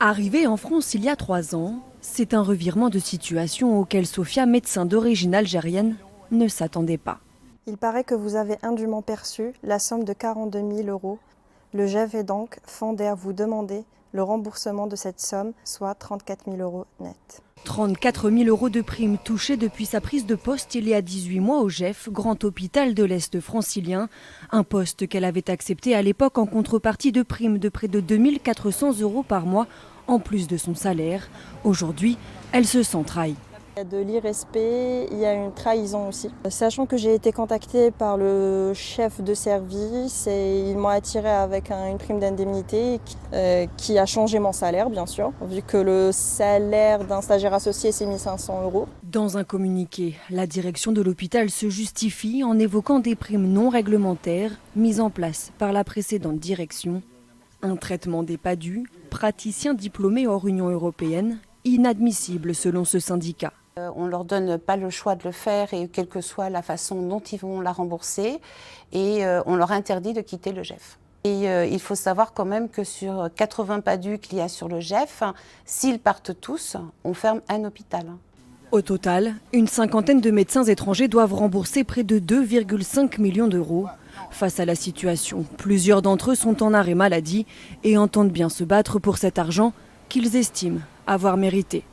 Arrivée en France il y a 3 ans, c'est un revirement de situation auquel Sophia, médecin d'origine algérienne, ne s'attendait pas. Il paraît que vous avez indûment perçu la somme de 42 000 €. Le GEF est donc fondé à vous demander le remboursement de cette somme, soit 34 000 € net. 34 000 € de primes touchées depuis sa prise de poste il y a 18 mois au GEF, grand hôpital de l'Est francilien. Un poste qu'elle avait accepté à l'époque en contrepartie de primes de près de 2 400 € par mois, en plus de son salaire. Aujourd'hui, elle se sent trahie. Il y a de l'irrespect, il y a une trahison aussi. Sachant que j'ai été contactée par le chef de service et ils m'ont attirée avec une prime d'indemnité qui a changé mon salaire, bien sûr, vu que le salaire d'un stagiaire associé c'est 1 500 €. Dans un communiqué, la direction de l'hôpital se justifie en évoquant des primes non réglementaires mises en place par la précédente direction. Un traitement des PADU, praticiens diplômés hors Union européenne, inadmissible selon ce syndicat. On ne leur donne pas le choix de le faire et quelle que soit la façon dont ils vont la rembourser et on leur interdit de quitter le GEF. Et il faut savoir quand même que sur 80 PADU qu'il y a sur le GEF, s'ils partent tous, on ferme un hôpital. Au total, une cinquantaine de médecins étrangers doivent rembourser près de 2,5 millions d'euros. Face à la situation, plusieurs d'entre eux sont en arrêt maladie et entendent bien se battre pour cet argent qu'ils estiment avoir mérité.